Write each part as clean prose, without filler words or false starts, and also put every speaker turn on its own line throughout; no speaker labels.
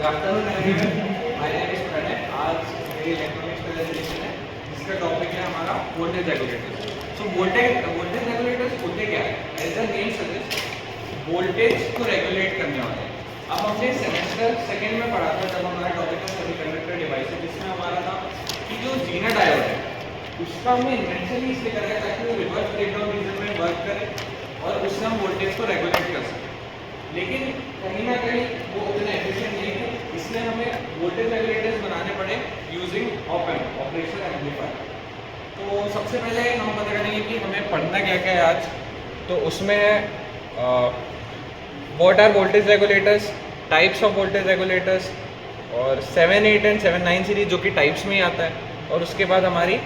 Good afternoon everyone, my name is Pranay. आज मेरी electronics presentation है जिसका टॉपिक है हमारा voltage regulators. So voltage regulators होते क्या है? As the name suggest, voltage को रेगुलेट करने वाले हैं। अब हमने सेमेस्टर सेकेंड में पढ़ा था जब हमारा टॉपिक था सेमीकंडक्टर डिवाइसेस, जिसमें हमारा था कि जो जीना डायोड है उसका हमने इन्वेंशन ही इसलिए करा है ताकि वो रिवर्स ब्रेकडाउन रीजन में वर्क करे और उससे हम वोल्टेज को रेगुलेट कर सकें। लेकिन कहीं ना कहीं वो उतना एफिशिएंट नहीं है, इसलिए हमें वोल्टेज रेगुलेटर्स बनाने पड़े using op amp, operational amplifier. तो सबसे पहले हम पता करेंगे कि हमें पढ़ना क्या क्या है आज। तो उसमें what are voltage regulators, types of voltage regulators, और 7, 8 एंड 7, 9 सीरीज जो कि टाइप्स में ही आता है, और उसके बाद हमारी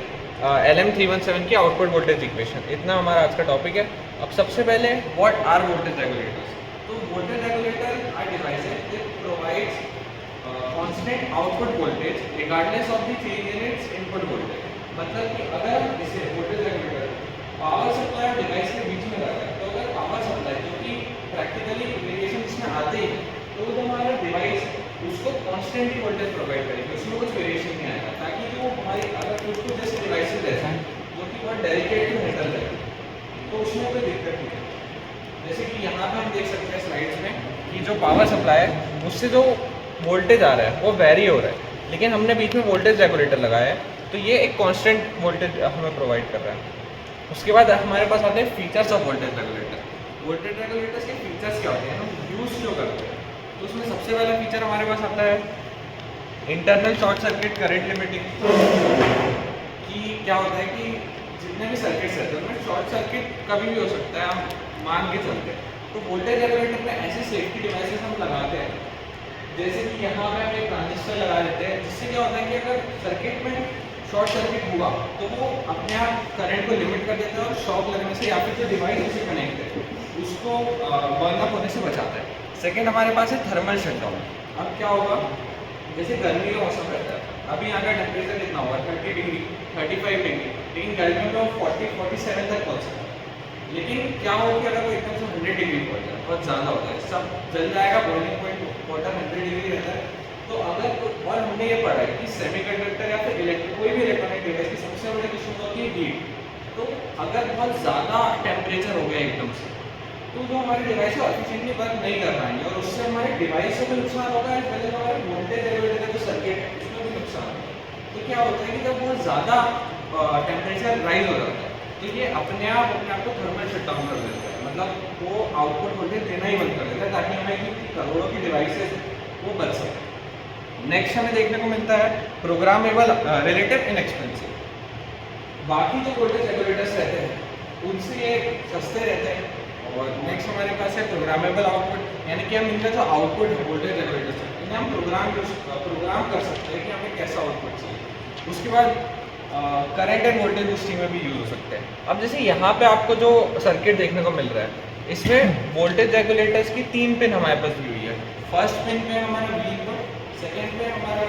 LM317 की आउटपुट वोल्टेज इक्वेशन। इतना हमारा आज का टॉपिक है। अब सबसे पहले व्हाट आर वोल्टेज रेगुलेटर्स। तो voltage regulator are devices that provides constant output voltage regardless of the change in its input voltage. मतलब कि अगर इसे वोल्टेज रेगुलेटर पावर सप्लाई और डिवाइस के बीच में रहता है, तो अगर पावर सप्लाई जो कि प्रैक्टिकली वेरिएशन इसमें आते ही तो जो हमारा डिवाइस उसको कांस्टेंटली वोल्टेज प्रोवाइड करेगी, उसमें कुछ वेरिएशन नहीं आएगा, ताकि जो हमारी अगर कुछ जैसे डिवाइसेस रहते हैं जो कि बहुत डेलिकेट टू हैंडल है तो उसमें कोई दिक्कत नहीं है। जैसे कि यहाँ पे हम देख सकते हैं स्लाइड्स में कि जो पावर सप्लाई है उससे जो वोल्टेज आ रहा है वो वेरी हो रहा है, लेकिन हमने बीच में वोल्टेज रेगुलेटर लगाया है तो ये एक कांस्टेंट वोल्टेज हमें प्रोवाइड कर रहा है। उसके बाद हमारे पास आते हैं features of voltage regulator. Voltage regulators के फीचर्स क्या होते हैं, हम यूज़ क्यों करते हैं? तो उसमें सबसे पहला फीचर हमारे पास आता है internal short circuit current limiting. कि क्या होता है कि जितने भी सर्किट्स रहते हैं उनमें शॉर्ट सर्किट कभी भी हो सकता है, हम मान के चलते हैं। तो वोल्टेज रेगुलेटर में ऐसे सेफ्टी डिवाइसेस हम लगाते हैं, जैसे कि यहाँ पे हम एक ट्रांजिस्टर लगा देते हैं, जिससे क्या होता है कि अगर सर्किट में शॉर्ट सर्किट हुआ तो वो अपने आप करंट को लिमिट कर देता है और शॉक लगने से या फिर जो डिवाइस उससे कनेक्ट है उसको बर्न अप होने से बचाता है। सेकेंड हमारे पास है थर्मल शटडाउन। अब क्या होगा, जैसे गर्मी का मौसम रहता है, अभी यहाँ का टेम्परेचर कितना होगा 30 डिग्री 35 डिग्री, लेकिन गर्मियों में वो 40-47 तक पहुँच सकता है। लेकिन क्या होगा कि अगर वो एकदम से 100 डिग्री पहुँच जाए, बहुत ज़्यादा होता है, सब जल जाएगा, बॉइलिंग पॉइंट वाटर 100 डिग्री रहता है। तो अगर और हमने ये पढ़ा है कि सेमीकंडक्टर या फिर कोई भी इलेक्ट्रॉनिक डिवाइस की सबसे बड़ी दुश्मन होती है हीट। तो अगर बहुत ज़्यादा टेम्परेचर हो गया एकदम से तो जो हमारे डिवाइस है एफिशिएंटली वर्क नहीं कर पाएंगे और उससे हमारे डिवाइस को भी नुकसान होगा और पहले हमारे वोल्टेज रेगुलेटर का जो सर्किट है उसमें भी नुकसान होगा। तो क्या होता है कि जब बहुत ज़्यादा टेम्परेचर राइज हो जाता है तो ये अपने आप को थर्मल शटडाउन कर देता है, मतलब वो आउटपुट वोल्टेज देना ही बंद कर देता है ताकि हमें कि करोड़ों की डिवाइसेज वो बच सके। नेक्स्ट हमें देखने को मिलता है प्रोग्रामेबल रिलेटिव इनएक्सपेंसिव। बाकी जो वोल्टेज रेगुलेटर्स रहते हैं उनसे ये सस्ते रहते हैं। और नेक्स्ट हमारे पास है प्रोग्रामेबल आउटपुट, यानी कि हम इनका जो आउटपुट है वोल्टेज रेगुलेटर्स है इन्हें हम प्रोग्राम कर सकते हैं कि हमें कैसा आउटपुट चाहिए। उसके बाद करंट एंड वोल्टेज बूस्टिंग में भी यूज़ हो सकते हैं। अब जैसे यहाँ पे आपको जो सर्किट देखने को मिल रहा है इसमें वोल्टेज रेगुलेटर्स की 3 पिन हमारे पास दी हुई है। फर्स्ट पिन पे हमारा V इनपुट, सेकेंड पे हमारा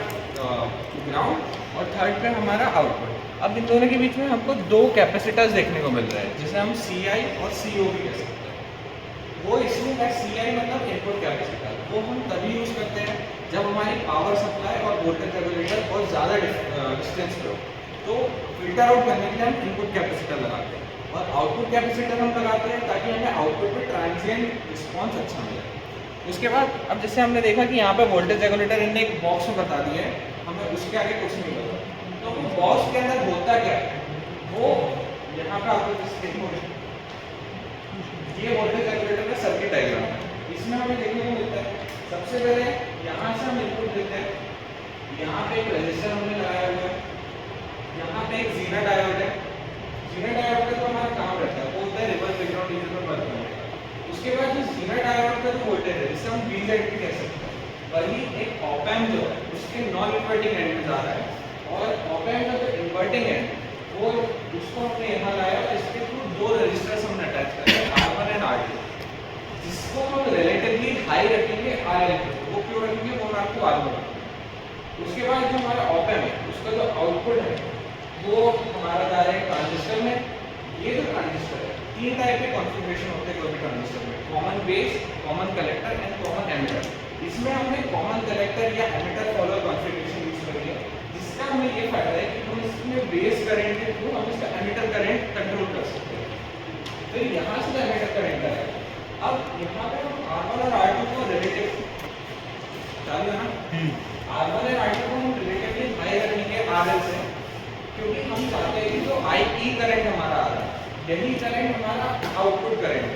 ग्राउंड और थर्ड पे हमारा आउटपुट। अब इन दोनों के बीच में हमको 2 कैपेसिटर्स देखने को मिल रहे हैं जिसे हम CI और CO भी कह सकते हैं। वो इसमें है CI मतलब इनपुट कैपेसिटर, वो हम तभी यूज़ करते हैं जब हमारी पावर सप्लाई और वोल्टेज रेगुलेटर बहुत ज़्यादा डिस्टेंस पे हो, तो फिल्टर आउट करने के लिए हम इनपुट कैपेसिटर लगाते हैं और आउटपुट कैपेसिटर हम लगाते हैं ताकि हमें आउटपुट पे ट्रांजिएंट रिस्पॉन्स अच्छा मिले। उसके बाद अब जैसे हमने देखा कि यहाँ पे वोल्टेज रेगुलेटर इनने एक बॉक्स में बता दिया है, हमें उसके आगे कुछ नहीं पता। तो वो बॉक्स के अंदर होता क्या है, वो यहाँ पे आपको ये वोल्टेज रेगुलेटर का सर्किट डायग्राम है। इसमें हमें देखने को मिलता है सबसे पहले यहाँ से हम इनपुट देते हैं, यहाँ पे एक रेजिस्टर हमने लगाया हुआ है, यहाँ पे एक जीना डायोड है। जीना डायोड का तो हमारा काम रहता है वो होता है रिवर्स ब्रेकडाउन रीजन में वर्क करने। उसके बाद जो जीना डायोड का जो वोल्टेज है जिसे हम VZ भी कह सकते हैं, वही एक ऑप एम्प जो है उसके नॉन इन्वर्टिंग एंड में जा रहा है और ऑप एम्प का जो इन्वर्टिंग एंड वो उसको हमने यहाँ लाया और इसके थ्रू 2 रजिस्टर्स हमने अटैच करें R1 एंड R2, जिसको हम रिलेटिवली हाई रखेंगे RL पे। वो क्यों रखेंगे वो मैं आपको बाद में बताऊंगा। उसके बाद जो हमारा ऑप एम्प है उसका जो आउटपुट है वो हमारा जा रहा है ट्रांजिस्टर में। ये जो ट्रांजिस्टर है 3 टाइप के कॉन्फ़िगरेशन होते हैं कोई भी ट्रांजिस्टर में, common base, common collector and common emitter. इसमें हमने कॉमन कलेक्टर या एमिटर फॉलोअर कॉन्फ़िगरेशन यूज करी है, जिसका हमें ये फायदा है कि हम इसमें बेस करंट के थ्रू हम इसका एमिटर करंट कंट्रोल कर सकते हैं। फिर यहाँ से एमिटर करंट आएगा। अब यहाँ पे हम R1 और R2 को रिलेटिव चालू है ना, R1 और R2 को हम रिलेटिवली हाई रखेंगे RL से, क्योंकि हम चाहते हैं कि जो IE करंट हमारा आ रहा है यही करंट हमारा आउटपुट करंट है,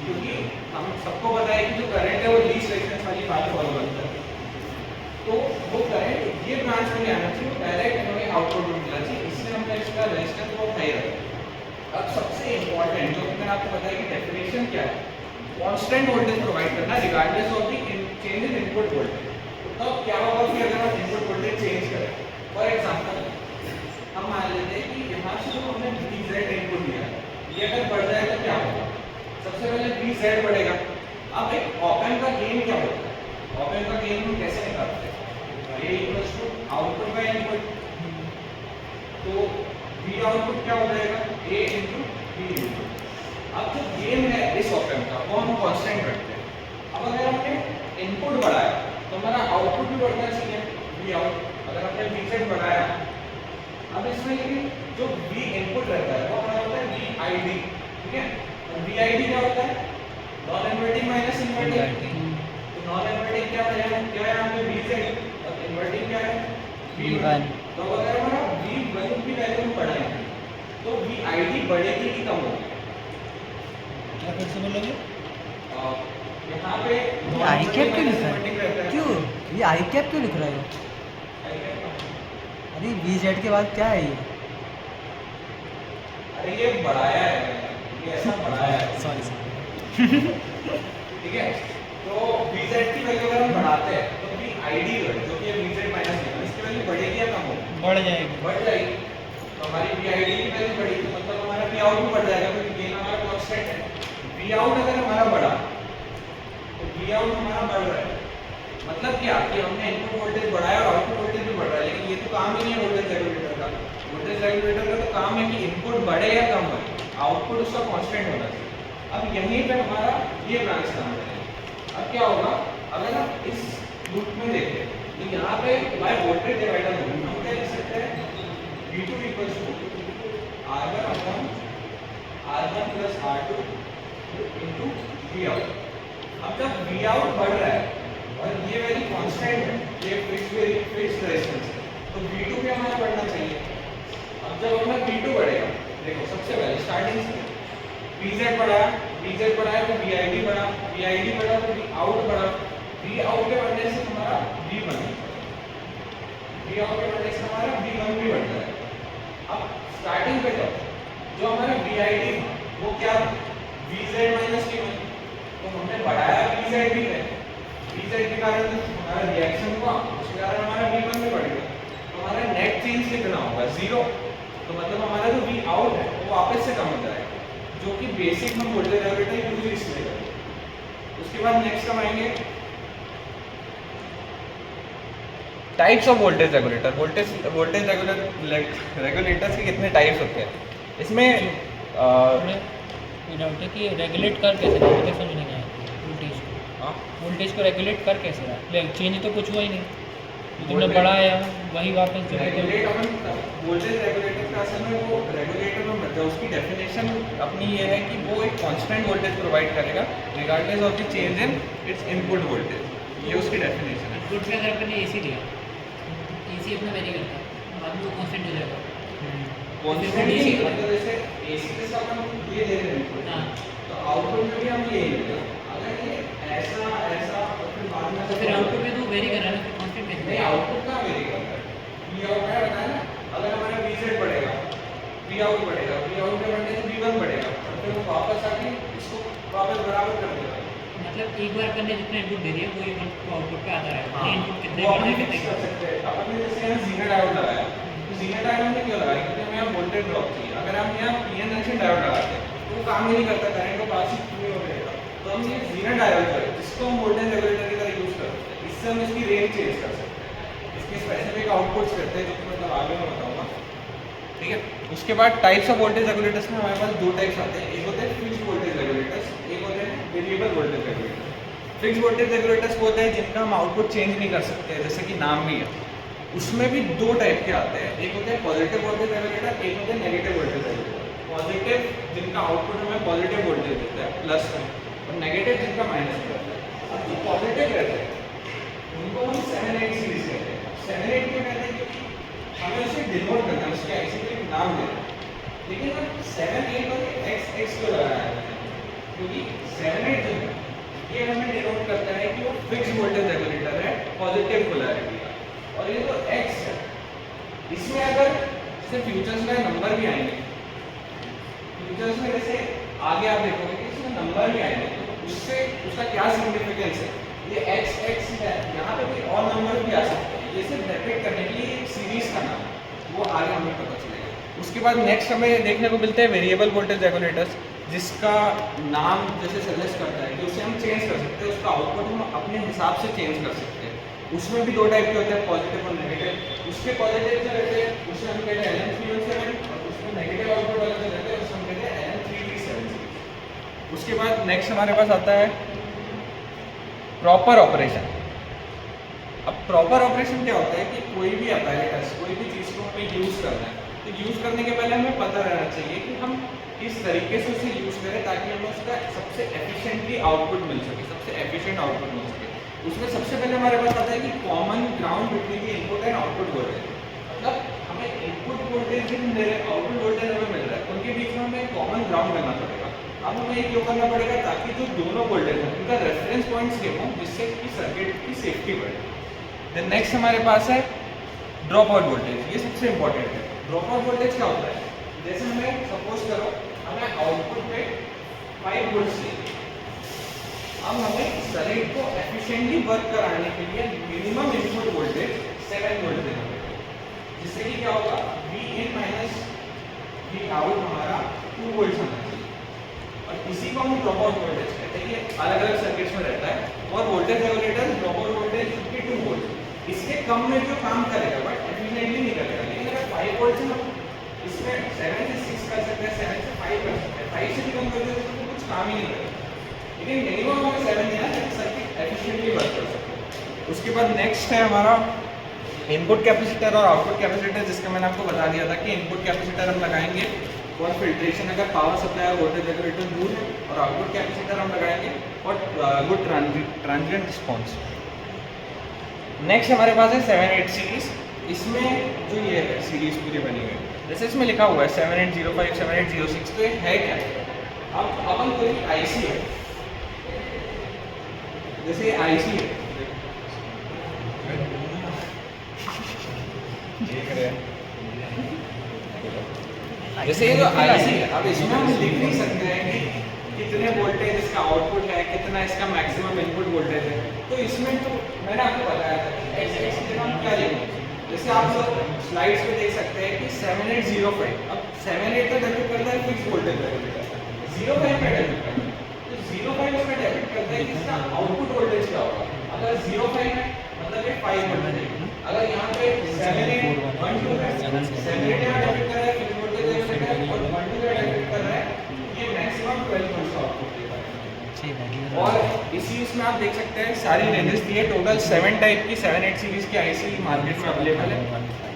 क्योंकि हम सबको पता है कि जो करंट है वो लीस्ट रेजिस्टेंस वाली बात फॉलो करता है। तो वो करंट ये ब्रांच में आना चाहिए, डायरेक्ट हमें आउटपुट में मिलना चाहिए, इसलिए हमने इसका रेजिस्टेंस बहुत हाई रखा। अब सबसे इंपॉर्टेंट जो मैंने आपको बताया कि डेफिनेशन क्या है, कांस्टेंट वोल्टेज प्रोवाइड करना regardless of the change in input voltage. तो क्या होगा कि अगर हम इनपुट वोल्टेज चेंज करें, फॉर एग्जांपल हम मान लेते हैं कि यहाँ से जो हमने VZ इनपुट दिया है ये अगर बढ़ जाए तो क्या होगा, सबसे पहले VZ बढ़ेगा। अब एक ऑप एम्प का गेन क्या होता है, ऑप एम्प का गेन हम कैसे निकालते हैं, A equals to output by input, तो V आउटपुट क्या हो जाएगा, A इनटू V इनपुट। अब जो गेन है इस ऑप एम्प का वो हम कांस्टेंट रखते हैं। अब अगर हमने इनपुट बढ़ाया तो हमारा आउटपुट भी बढ़ना चाहिए, V आउट। अगर हमने VZ बढ़ाया, अब इसमें लेकिन जो V इनपुट रहता है वो हमारा होता है VID, ठीक है। और VID क्या होता है, नॉन इनवर्टिंग माइनस इनवर्टिंग। तो नॉन इनवर्टिंग क्या है यहाँ पे VZ, और इनवर्टिंग क्या है V1। तो अगर हमारा V1 की वैल्यू बढ़ाएंगे तो VID बढ़ेगी कि कम होगी,
क्या फिर से बोलोगे?
यहाँ पे
आई कैप क्यों लिखा है, क्यों ये आई कैप क्यों लिख रहा है? अरे VZ के बाद क्या है ये?
अरे ये बढ़ाया है, ये ऐसा बढ़ाया है,
सॉरी
ठीक है। तो VZ की वैल्यू अगर हम बढ़ाते हैं तो VID जो कि VZ माइनस है इसकी वैल्यू बढ़ेगी या कम होगी,
बढ़ जाएगी।
बढ़ जाएगी। तो हमारी VID की वैल्यू बढ़ेगी तो मतलब हमारा V आउट भी बढ़ जाएगा, क्योंकि गेन हमारा कांस्टेंट है। V आउट अगर हमारा बढ़ा तो V आउट हमारा बढ़ रहा है, मतलब क्या कि हमने इनपुट वोल्टेज बढ़ाया और आउटपुट वोल्टेज भी बढ़ रहा है, लेकिन ये तो काम ही नहीं है वोल्टेज रेगुलेटर का। वोल्टेज रेगुलेटर का तो काम है कि इनपुट बढ़े या कम बढ़े, आउटपुट उसका कांस्टेंट होना चाहिए। अब यहीं पे हमारा ये ब्रांच काम करेगा। अब क्या होगा, अगर हम इस लूप में देखें तो यहाँ पे बाय वोल्टेज डिवाइडर होगी, हम क्या लिख सकते हैं V2 equals to R1 upon R1 plus R2 into V out. अब जब V आउट बढ़ रहा है और ये वैल्यू कांस्टेंट है, ये फिक्स्ड रेजिस्टेंस है, तो V2 भी हमारा बढ़ना चाहिए। अब जब हमारा V2 बढ़ेगा, देखो सबसे पहले स्टार्टिंग से VZ बढ़ाया तो VID बढ़ा, VID बढ़ा तो V आउट बढ़ा, V आउट के बढ़ने से हमारा V1, V आउट के बढ़ने से हमारा V1 भी बढ़ जाएगा। अब स्टार्टिंग पे जो हमारा VID वो क्या VZ माइनस V1, तो हमने बढ़ाया VZ भी है, VZ के कारण हमारा रिएक्शन हुआ, उसके कारण हमारा V1 भी बढ़ गया, तो हमारा नेट चेंज कितना होगा 0। तो मतलब हमारा जो V आउट है वो वापस से कम हो जाएगा, जो कि बेसिक हम वोल्टेज रेगुलेटर यूज इसलिए करेंगे। उसके बाद नेक्स्ट हम आएंगे types of voltage regulator. Voltage regulators के कितने टाइप्स होते हैं इसमें
ये डाउट है कि रेगुलेट कर कैसे रहा है, मुझे समझ नहीं आया वोल्टेज को। वोल्टेज को रेगुलेट कर कैसे रहा है, चेंज तो कुछ हुआ ही नहीं, तुमने बढ़ाया वही वापस
रेगुलेट वोल्टेज रेगुलेटर का असल में वो रेगुलेटर में मतलब उसकी डेफिनेशन अपनी ये है कि वो एक कांस्टेंट वोल्टेज प्रोवाइड करेगा regardless of the change in its input voltage, ये उसकी डेफिनेशन है।
इनपुट में अगर अपने AC लिया, AC अपना वेरी करता है, बाद में वो कांस्टेंट हो जाएगा।
कांस्टेंट ही मतलब जैसे AC के साथ हम ये ले रहे हैं इनपुट,
हाँ,
तो आउटपुट में भी हम ये लेंगे। अगर ये ऐसा ऐसा तो फिर बाद में
तो फिर आउटपुट में तो वेरी कर रहा है ना, फिर कांस्टेंट कैसे
नहीं, आउटपुट का वेरी करता है। V आउट है बताया ना, अगर हमारा VZ बढ़ेगा V आउट बढ़ेगा, V आउट के बढ़ने से V1 बढ़ेगा, और फिर वो वापस आके इसको वापस बराबर कर देगा।
मतलब एक बार करने जितना इनपुट दे दिया वो आउटपुट पे आता रहेगा।
हाँ,
इनपुट कितने
वो
बढ़े
अपन
कितने
फिक्स कर सकते हैं। अपन ने जैसे यहाँ जीरो डायोड लगाया, तो जीरो डायोड हमने क्यों लगाया, क्योंकि हमें यहाँ वोल्टेज ड्रॉप चाहिए। अगर हम यहाँ PN जंक्शन डायोड लगाते हैं तो वो काम ही नहीं करता, करंट को पास ही नहीं हो जाएगा। तो हम ये जीरो डायोड करें जिसको हम वोल्टेज रेगुलेटर की तरह यूज कर सकते हैं, इससे हम इसकी रेंज चेंज कर सकते हैं, इसके स्पेसिफिक आउटपुट्स करते हैं, जो कि मतलब आगे मैं बताऊंगा, ठीक है। उसके बाद टाइप्स ऑफ वोल्टेज रेगुलेटर्स में हमारे पास दो टाइप्स आते हैं, एक होते हैं फिक्स्ड वोल्टेज रेगुलेटर्स, एक होते हैं variable voltage regulator. Fix voltage regulators वो होते हैं जिनका हम आउटपुट चेंज नहीं कर सकते, जैसे कि नाम भी है। उसमें भी दो टाइप के आते हैं, एक होते हैं पॉजिटिव वोल्टेज रेगुलेटर, एक होते हैं नेगेटिव वोल्टेज रेगुलेटर। पॉजिटिव जिनका आउटपुट हमें पॉजिटिव वोल्टेज देता है प्लस में, और नेगेटिव जिनका माइनस में रहता है। अब जो पॉजिटिव रहते हैं उनको हम 7-8 सीरीज कहते हैं। 7-8 क्यों कहते हैं? क्योंकि हमें उसे डिनोट करना है, उसके ऐसे कोई नाम देना है। लेकिन हम 7-8 और x को लगाया है, क्योंकि 7-8 जो है ये हमें डिनोट करता है कि वो फिक्स वोल्टेज रेगुलेटर है पॉजिटिव पोलैरिटी का। और ये जो x है इसमें अगर जैसे फ्यूचर्स में नंबर भी आएंगे, फ्यूचर्स में जैसे आगे आप देखोगे कि इसमें नंबर भी आएंगे, तो उससे उसका क्या सिग्निफिकेंस है? ये x है, यहाँ पे कोई और नंबर भी आ सकते हैं। ये सिर्फ रिपीट करने के लिए एक सीरीज का नाम है, वो आगे हमें पता चलेगा। उसके बाद नेक्स्ट हमें देखने को मिलते हैं वेरिएबल वोल्टेज रेगुलेटर्स, जिसका नाम जैसे सजेस्ट करता है कि उसे हम चेंज कर सकते हैं, उसका आउटपुट हम अपने हिसाब से चेंज कर सकते हैं। उसमें भी दो टाइप के होते हैं, पॉजिटिव और नेगेटिव। उसके पॉजिटिव जो रहते हैं उसे हम कहते हैं LM317, और उसमें नेगेटिव आउटपुट वाले जो रहते हैं उसे हम कहते हैं LM337। उसके बाद नेक्स्ट हमारे पास आता है प्रॉपर ऑपरेशन। अब प्रॉपर ऑपरेशन क्या होता है कि कोई भी अपैरेटस, कोई भी चीज़ को हमें यूज़ करना है, तो यूज़ करने के पहले हमें पता रहना चाहिए कि हम किस तरीके से उसे यूज़ करें ताकि हमें उसका सबसे एफिशिएंटली आउटपुट मिल सके, सबसे एफिशिएंट आउटपुट मिल सके। उसमें सबसे पहले हमारे पास आता है कि common ground between the input and output voltage. मतलब हमें इनपुट वोल्टेज भी मिल रहा है, आउटपुट वोल्टेज हमें मिल रहा है, उनके बीच में हमें कॉमन ग्राउंड करना पड़ेगा। अब हमें ये क्यों करना पड़ेगा? ताकि जो दोनों वोल्टेज हैं उनका रेफरेंस पॉइंट सेम हो, जिससे कि सर्किट की सेफ्टी बढ़े। देन नेक्स्ट हमारे पास है ड्रॉप आउट वोल्टेज। ये सबसे इंपॉर्टेंट है। ड्रॉप आउट वोल्टेज क्या होता है? जैसे हमें सपोज करो हमें आउटपुट पे 5 वोल्ट चाहिए। अब हमें सर्किट को एफिशिएंटली वर्क कराने के लिए मिनिमम इनपुट वोल्टेज 7 वोल्ट देना पड़ेगा, जिससे कि क्या होगा, Vin माइनस Vout हमारा 2 वोल्ट होना चाहिए। और इसी को हम ड्रॉप आउट वोल्टेज कहते हैं। ये अलग अलग सर्किट्स में रहता है, और voltage regulator drop out voltage 52 volt, इसके कम में जो काम करेगा बट एफिशिएंटली नहीं करेगा। लेकिन अगर 5 वोल्ट से हम इसमें 7 से 6 कर सकते हैं, 7 से 5 कर सकते हैं, 5 से भी कम कर देते हैं तो कुछ काम ही नहीं करेगा। लेकिन मिनिमम हमें 7 देना है ताकि सर्किट एफिशिएंटली वर्क कर सके। उसके बाद नेक्स्ट है हमारा इनपुट कैपेसिटर और आउटपुट कैपेसिटर, जिसका मैंने आपको बता दिया था कि इनपुट कैपेसिटर हम लगाएंगे फॉर फिल्ट्रेशन अगर पावर सप्लाई और वोल्टेज रेगुलेटर दूर है, और आउटपुट कैपेसिटर हम लगाएंगे और गुड ट्रांजिएंट रिस्पॉन्स। नेक्स्ट हमारे पास है 7-8 सीरीज। इसमें जो ये है सीरीज पूरी बनी हुई है, जैसे इसमें लिखा हुआ है 7805, 7806, तो ये है क्या? अब अपन कोई आईसी है, जैसे ये आईसी है, देख रहे हैं, जैसे ये जो आईसी है, अब इसमें हम लिख नहीं सकते हैं कि कितने वोल्टेज इसका आउटपुट है, कितना इसका मैक्सिमम इनपुट वोल्टेज है। तो इसमें तो मैंने आपको बताया था कि एक्स की जगह हम क्या लेंगे। जैसे आप लोग स्लाइड्स पे देख सकते हैं कि 7805, अब 78 तो डेबिट करता है फिक्स वोल्टेज रेगुलेटर, 05 पे डेबिट करता है, तो 05 में डेबिट करता है कि इसका आउटपुट वोल्टेज क्या होगा। अगर 05 है मतलब ये 5 वोल्ट है। अगर यहाँ पे 7812 है, 78 यहाँ डेबिट कर रहा है फिक्स वोल्टेज रेगुलेटर, और 12 डेबिट कर रहा है, ये मैक्सिमम 12 वोल्ट का आउटपुट देता है। और इसी उसमें आप देख सकते हैं सारी रेंजेस दी है। टोटल 7 टाइप की 7-8 सीरीज की आईसी मार्केट में अवेलेबल है,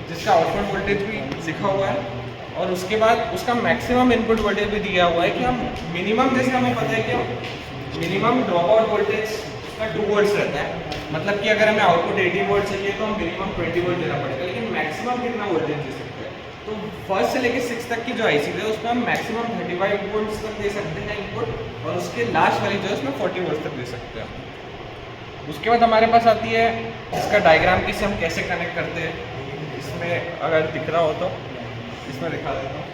जिसका आउटपुट वोल्टेज भी लिखा हुआ है, और उसके बाद उसका मैक्सिमम इनपुट वोल्टेज भी दिया हुआ है कि हम मिनिमम, जैसे हमें पता है कि मिनिमम ड्रॉप आउट वोल्टेज उसका 2 वोल्ट रहता है। मतलब कि अगर हमें आउटपुट 80 वोल्ट चाहिए तो हम मिनिमम 20 वोल्ट देना पड़ेगा, लेकिन मैक्सिमम कितना वोल्टेज दे सकते हैं? तो फर्स्ट से लेकर 6 तक की जो आईसी है उसमें हम मैक्सिमम 35 वोल्ट्स तक दे सकते हैं इनपुट, और उसके लास्ट वाली जो है उसमें 40 वोल्ट तक दे सकते हैं। उसके बाद हमारे पास आती है इसका डायग्राम कि इसे हम कैसे कनेक्ट करते हैं। इसमें अगर दिख रहा हो तो इसमें दिखा देता हूँ।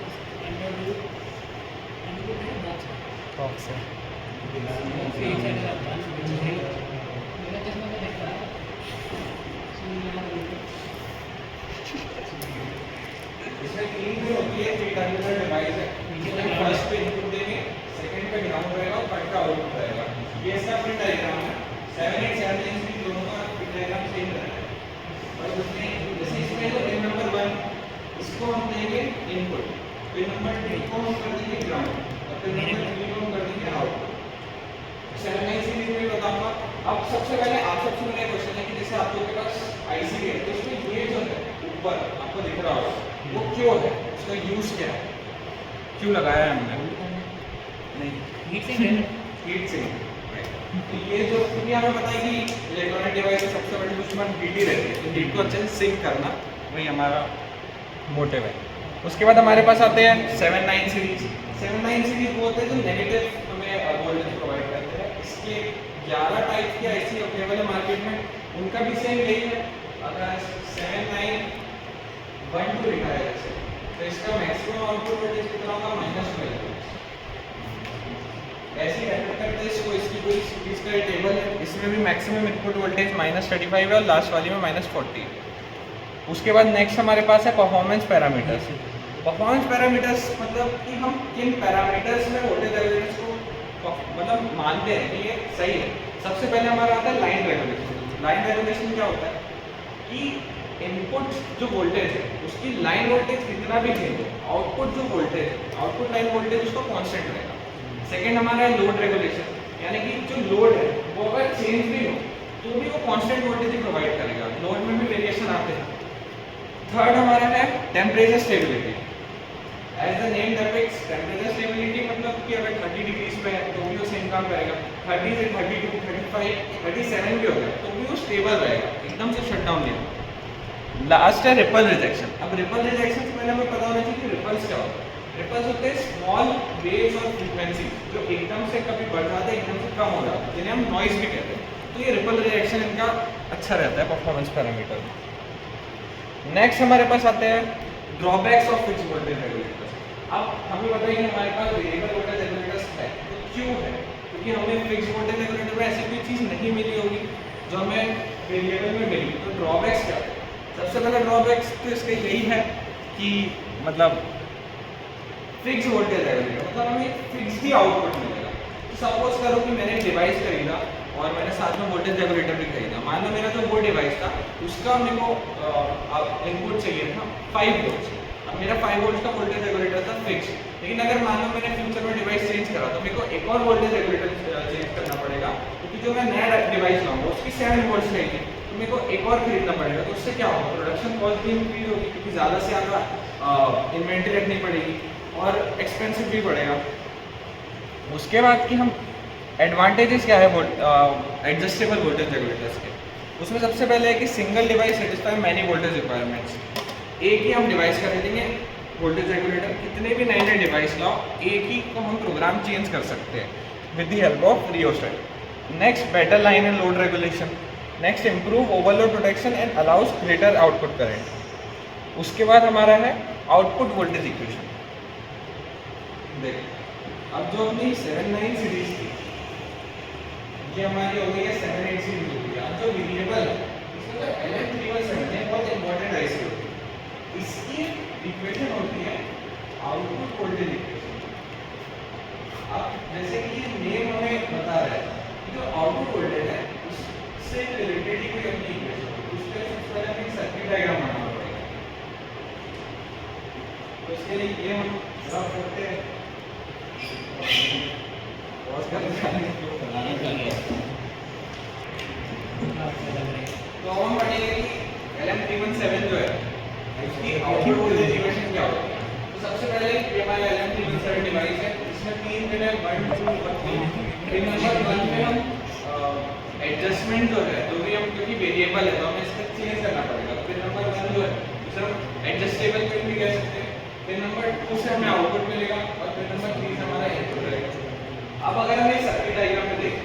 इसमें 3 पे होती है, 3 टर्मिनल डिवाइस है। फर्स्ट पे इनपुट देंगे, सेकंड पे ग्राउंड रहेगा, और थर्ड का आउटपुट रहेगा। ये इसका प्रिंट डायग्राम है। 7-8 7 दोनों का प्रिंट डायग्राम सेम रहेगा। और उसमें जैसे इसमें जो पिन नंबर 1 इसको हम देंगे इनपुट, पिन नंबर 2 को हम कर देंगे ग्राउंड, और पिन नंबर 3 को हम कर देंगे आउटपुट। 7-9 सीरीज में बताऊंगा अब सबसे पहले आप सबसे मेरा क्वेश्चन है कि जैसे आप लोगों के पास आईसी है तो इसमें ये जो है ऊपर आपको दिख रहा होगा वो क्यों है, उसका यूज क्या है, क्यों लगाया है हमने? नहीं,
हीट सिंक है।
Heat sink. तो ये जो, क्योंकि हमें पता है कि इलेक्ट्रॉनिक डिवाइस की सबसे बड़ी दुश्मन हीट ही रहती है, तो हीट को अच्छे से सिंक करना वही हमारा मोटिव है। उसके बाद हमारे पास आते हैं 7-9 सीरीज। 7-9 सीरीज वो होते हैं जो नेगेटिव हमें वोल्टेज प्रोवाइड करते हैं। इसके 11 टाइप के आईसी अवेलेबल है मार्केट में, उनका भी सेम यही है। अगर 7-9-1-2 लिखा है जैसे, तो इसका मैक्सिमम आउटपुट वोल्टेज कितना होगा? -12। ऐसे ही रेफर करते हैं इसको, इसकी पूरी सीरीज का टेबल है, इसमें भी मैक्सिमम इनपुट वोल्टेज -35 है और लास्ट वाली में -40 है। उसके बाद नेक्स्ट हमारे पास है परफॉर्मेंस पैरामीटर्स। परफॉर्मेंस पैरामीटर्स मतलब कि हम किन पैरामीटर्स में वोल्टेज रेगुलेटर्स को मतलब मानते हैं कि ये सही है। सबसे पहले हमारा आता है लाइन रेगुलेशन। लाइन रेगुलेशन क्या होता है कि इनपुट जो वोल्टेज है उसकी लाइन वोल्टेज कितना भी चेंज हो, आउटपुट जो वोल्टेज है, आउटपुट लाइन वोल्टेज उसको कांस्टेंट रहेगा। सेकेंड हमारा है लोड रेगुलेशन, यानी कि जो लोड है वो अगर चेंज भी हो तो भी वो कांस्टेंट वोल्टेज ही प्रोवाइड करेगा, लोड में भी वेरिएशन आते हैं। थर्ड हमारा है temperature stability. As the name depicts, temperature stability मतलब कि अगर 30 डिग्रीज पे है तो भी वो सेम काम करेगा, 30 से 32, 35, 37 भी होगा तो भी वो स्टेबल रहेगा, एकदम से शट डाउन नहीं होगा। लास्ट है रिपल रिजेक्शन। अब रिपल रिजेक्शन से पहले हमें पता होना चाहिए कि रिपल्स क्या होता है। रिपल्स होते हैं स्मॉल वेव्स और फ्रीक्वेंसी जो एकदम से कभी बढ़ जाते हैं, एकदम से कम हो जाते हैं, जिन्हें हम नॉइज भी कहते हैं। तो ये रिपल रिजेक्शन इनका अच्छा रहता है परफॉर्मेंस पैरामीटर में। नेक्स्ट हमारे पास आते हैं drawbacks of fixed voltage regulators. अब हमें बताइए हमारे पास वेरिएबल वोल्टेज रेगुलेटर्स है तो क्यों है? क्योंकि हमें फिक्स्ड वोल्टेज रेगुलेटर में ऐसी कोई चीज़ नहीं मिली होगी जो हमें वेरिएबल में मिली। तो ड्रॉबैक्स क्या है? सबसे पहला ड्रॉबैक्स तो इसका यही है कि मतलब फिक्स वोल्टेज रेगुलेटर मतलब हमें फिक्स ही आउटपुट मिलेगा। तो सपोज करो कि मैंने एक डिवाइस खरीदा और मैंने साथ में वोल्टेज रेगुलेटर भी खरीदा। मान लो मेरा जो वो डिवाइस था उसका मेरे को इनपुट चाहिए था 5 वोल्ट। अब मेरा 5 वोल्ट का वोल्टेज रेगुलेटर था फिक्स, लेकिन अगर मान लो मैंने फ्यूचर में डिवाइस चेंज करा तो मेरे को एक और वोल्टेज रेगुलेटर चेंज करना पड़ेगा, क्योंकि जो मैं नया डिवाइस लाऊंगा उसकी 7 वोल्ट रहेगी तो मेरे को एक और खरीदना पड़ेगा। तो उससे क्या होगा? प्रोडक्शन कॉस्ट भी इंक्रीज होगी क्योंकि ज़्यादा से ज़्यादा इन्वेंट्री रखनी पड़ेगी और एक्सपेंसिव भी पड़ेगा। उसके बाद कि हम एडवांटेजेस क्या है एडजस्टेबल वोल्टेज रेगुलेटर्स के, उसमें सबसे पहले है कि single device satisfy many voltage requirements. एक ही हम डिवाइस खरीदेंगे वोल्टेज रेगुलेटर, कितने भी नए नए डिवाइस लाओ एक ही को हम प्रोग्राम चेंज कर सकते हैं with the help of rheostat. Next better line and load regulation. Next improve overload protection and allows greater output current. उसके बाद हमारा है आउटपुट वोल्टेज इक्वेशन। देख अब जो अपनी 7-9 सीरीज थी ये हमारी हो गई है 7-8 सीरीज हो गई। अब जो वेरिएबल है इसमें जो LM317 है बहुत इंपॉर्टेंट आईसी होती है। इसकी इक्वेशन होती है आउटपुट वोल्टेज इक्वेशन। अब जैसे कि ये नेम हमें बता रहा है कि जो आउटपुट वोल्टेज है उससे रिलेटेड ही कोई अपनी इक्वेशन है, उसके सबसे पहले हमें सर्किट डायग्राम बनाना पड़ेगा। तो इसके लिए ये हम ड्रॉ करते हैं तो हम पढ़ेंगे कि LM317 जो है उसकी आउटपुट वोल्टेज इक्वेशन क्या होती है। तो सबसे पहले ये हमारा LM317 डिवाइस है, इसमें 3 पिन है 1, 2 और 3। पिन नंबर 1 पे हम एडजस्टमेंट जो है जो भी हम क्योंकि वेरिएबल है तो हमें इसका चेंज करना पड़ेगा। पिन नंबर 1 जो है उसे हम एडजस्टेबल पिन भी कह सकते हैं। पिन नंबर 2 से हमें आउटपुट मिलेगा और पिन नंबर 3 से हमारा इनपुट रहेगा। अब अगर हम एक सर्किट डायग्राम में देखें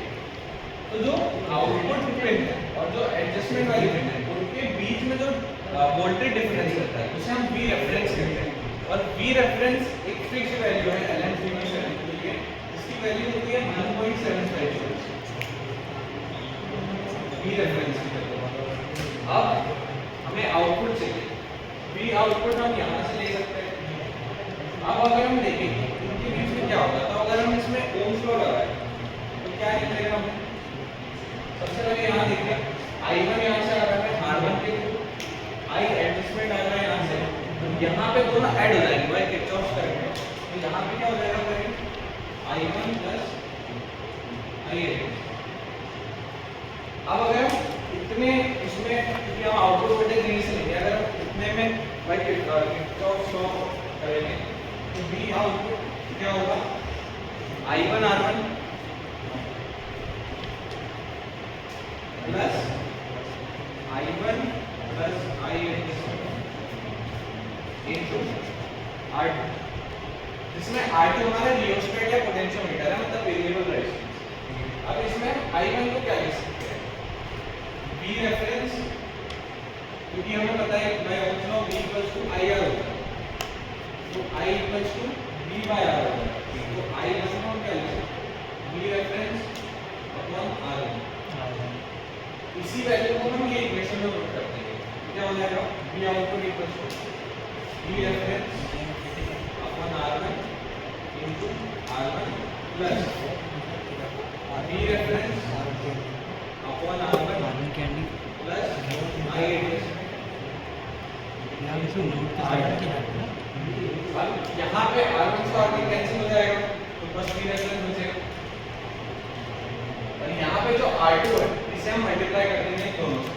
तो जो आउटपुट पिन है और जो एडजस्टमेंट वाली पिन है उनके बीच में जो वोल्टेज डिफरेंस रहता है उसे हम V रेफरेंस कहते हैं। और V रेफरेंस एक फिक्स्ड वैल्यू है LM317 के लिए, इसकी वैल्यू होती है 1.75 वोल्ट। V रेफरेंस की वैल्यू। अब हमें आउटपुट चाहिए, V आउटपुट हम यहाँ से ले सकते हैं। अब अगर हम देखेंगे इनके बीच में क्या होगा, तो अगर हम इसमें ओम्स लॉ लगाएं तो क्या निकलेगा हमें? सबसे पहले यहाँ देखिए I1 यहाँ से आ रहा है R1 के थ्रू, I एडजस्टमेंट आ रहा है यहाँ से, तो यहाँ पे दोनों ऐड हो जाएंगे भाई किरचॉफ करेंगे तो यहाँ पे क्या हो जाएगा भाई I1 प्लस I8। अब अगर इतने इसमें क्योंकि हम आउटपुट वोल्टेज नहीं से लेंगे, अगर हम इतने में भाई किरचॉफ लॉ करेंगे तो V आउटपुट क्या होगा, I1 R1 plus I1 plus I8 into R2, जिसमें R2 हमारा रियोस्टेट या पोटेंशियोमीटर है, मतलब वेरिएबल रेजिस्टेंस। अब इसमें I1 को क्या लिख सकते हैं, V रेफरेंस, क्योंकि हमें पता है by Ohm's law V equals to IR होता है, तो I equals to V by R होता है, तो I1 को हम क्या लिख सकते हैं, V रेफरेंस अपॉन R1। इसी वैल्यू को हम ये इक्वेशन में पुट करते हैं, क्या हो जाएगा, V output equals to V reference upon R1 into R1 plus V reference upon R1
कैंडी
प्लस I8।
यहाँ इसको नोट के साइड की
अब यहाँ पे R1 से R1 कैंसिल हो जाएगा, तो बस V रेफरेंस बचेगा, और यहाँ पे जो R2 है इसे हम मल्टीप्लाई कर देंगे दोनों से,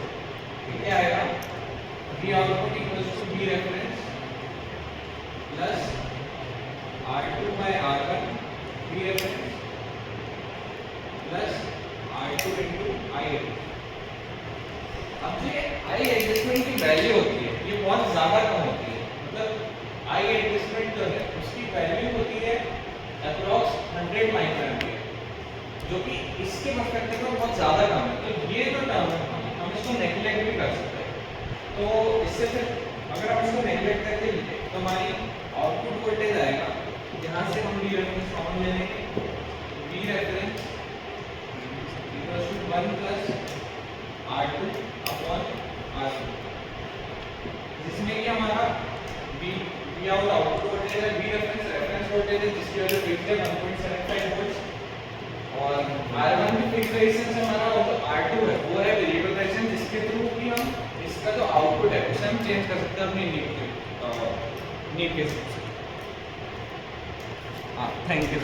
तो क्या आएगा, V output equals to V reference plus R2 by R1 V reference plus R2 into I8। अब ये I एडजस्टमेंट की वैल्यू होती है, ये बहुत ज़्यादा कम होती है, मतलब I एडजस्टमेंट जो है उसकी वैल्यू होती है अप्रॉक्स 100 माइक्रोएम्पियर, जो कि इसके पर्सपेक्टिव में बहुत ज़्यादा कम है। तो ये जो टर्म है हम इसको नेग्लेक्ट भी कर सकते हैं, तो इससे फिर अगर हम इसको नेग्लेक्ट करके लिखें तो हमारी आउटपुट वोल्टेज आएगा, यहाँ से हम V रेफरेंस कॉमन ले लेंगे, V reference equals to 1 plus R2 upon R2, जिसमें कि हमारा V आउट आउटपुट वोल्टेज है, V रेफरेंस रेफरेंस वोल्टेज है जिसकी वैल्यू फिक्स्ड है 1.75 वोल्ट्स, और R1 की फिक्स्ड रेजिस्टेंस हमारा वो तो R2 है, वो है वेरिएबल रेजिस्टेंस, जिसके थ्रू कि हम इसका जो आउटपुट है उसे हम चेंज कर सकते हैं अपनी नीड के हिसाब से। हाँ, थैंक यू।